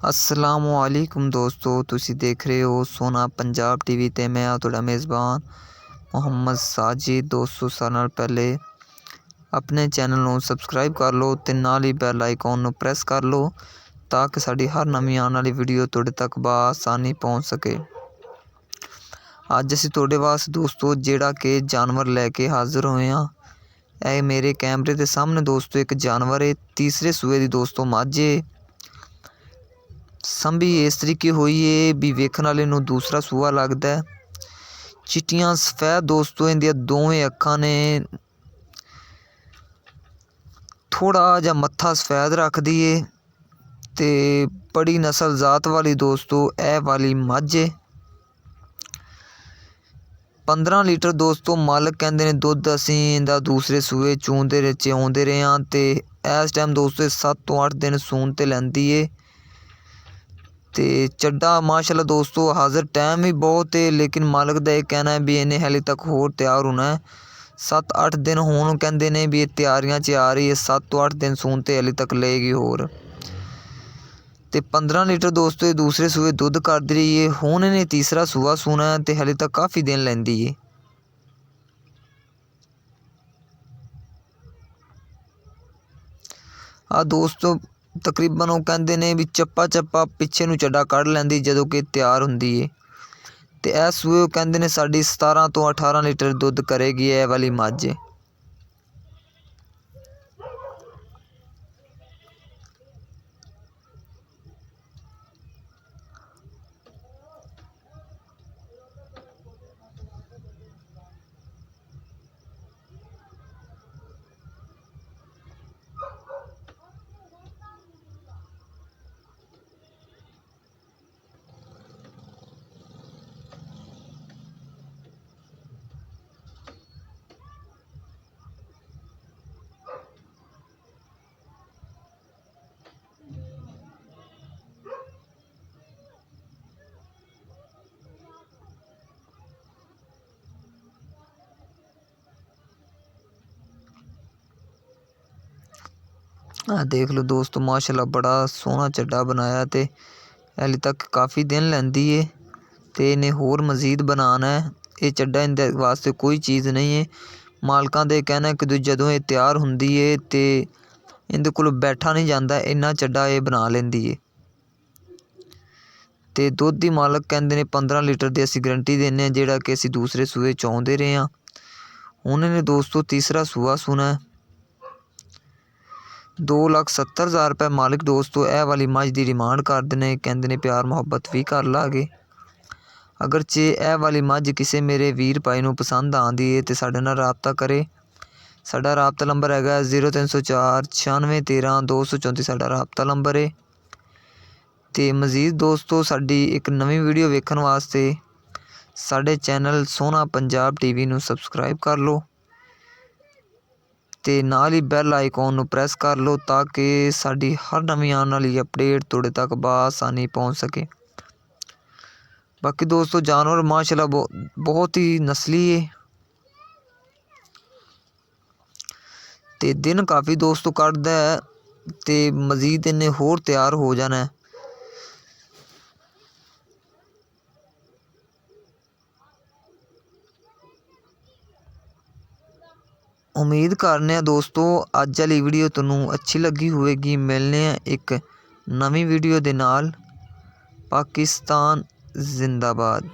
असलामुअलैकुम दोस्तों, तुसी देख रहे हो सोना पंजाब टीवी ते मैं तुहाडा मेज़बान मुहम्मद साजिद। दोस्तों सारे नाल पहले अपने चैनल नूं सबसक्राइब कर लो ते नाल ही बैल आइकॉन नूं प्रेस कर लो ताकि साडी हर नवीं आने वाली वीडियो तुहाडे तक बआसानी पहुँच सके। अज असीं तुहाडे वास्ते दोस्तों जिहड़ा कि जानवर लैके हाज़र होए हां। ਇਹ मेरे कैमरे के सामने दोस्तों एक जानवर है, तीसरे सूए की दोस्तों मझ है। संभी इस तरीके हुई है भी वेखण वाले नूं दूसरा सूआ लगता है। चिट्टियां सफेद दोस्तों इहदियां दोवें अखां ने, थोड़ा जा मत्था सफेद रखदी है ते बड़ी नस्ल जात वाली दोस्तों ए वाली मझ है। 15 लीटर दोस्तों मालक कहते ने दुध असीं इहदा दूसरे सूए चूंदे आउंदे रहे हां ते इस टाइम दोस्तों 7 तो 8 दिन सून ते लैंदी है। ते चड्डा माशाल्लाह दोस्तों हाज़र टाइम भी बहुत है, लेकिन मालक का यह कहना है भी इन्हें हाले तक होर तैयार होना है। 7-8 दिन होण कहते ने भी तैयारियां च आ रही है। 7 तो 8 दिन सून ते हाले तक लेगी होर ते 15 लीटर दोस्तों ये दूसरे सूए दुध करदी रही है। हुण इन्हें तीसरा सूआ सूना है ते हाले तक काफ़ी दिन लैंदी है। दोस्तों तकरीबन वो कहते ने भी चप्पा चप्पा पिछे नूं चड्डा कढ़ लैंदी जदों कि तैयार हुंदी है। ते इस सूए कहते ने साडी 17 तो 18 लीटर दुध करेगी ये वाली मझ। देख लो दोस्तों माशाल्लाह बड़ा सोहना चड्डा बनाया ते हाले तक काफ़ी दिन लैंदी है ते इन्हें होर मज़ीद बनाना है। ये चड्डा इहदे वास्ते कोई चीज़ नहीं है। मालकां दे कहना है कि जदों ये तैयार हुंदी है ते इहदे कोलों बैठा नहीं जाता, इन्ना चड्डा ये बना लैंदी है। ते दुध दी मालक कहते ने 15 लीटर की असीं गरंटी देने जिहड़ा कि असीं दूसरे सूए चौंदे रहे हां। हुण इहने दोस्तों तीसरा सूआ सूना है। 2,70,000 रुपये मालिक दोस्तों ए वाली मझ की डिमांड करते हैं। कहते ने प्यार मुहब्बत भी कर लागे। अगरचे ए वाली मझ किसी मेरे वीर भाई नूं पसंद आंदी है तो साडे नाल राबता करे। साडा राबता नंबर है 0304 9613 234 साडा राबता नंबर है। तो मज़ीद दोस्तों साडी एक नवीं वीडियो वेखण वास्ते साडे चैनल सोना पंजाब टीवी नूं सबसक्राइब कर लो ते नाल ही बैल आइकॉन नूं प्रेस कर लो ताकि साडी हर नवीं आने वाली अपडेट तुहाडे तक बआसानी पहुँच सके। बाकी दोस्तों जानवर माशाल्लाह बहुत ही नस्ली है ते दिन काफ़ी दोस्तों कटदा है ते मज़ीद इन्हें होर तैयार हो जाना है। उम्मीद करने दोस्तों अज वाली वीडियो तुहानूं अच्छी लगी होएगी। मिलने एक नवीं वीडियो दे नाल। पाकिस्तान जिंदाबाद।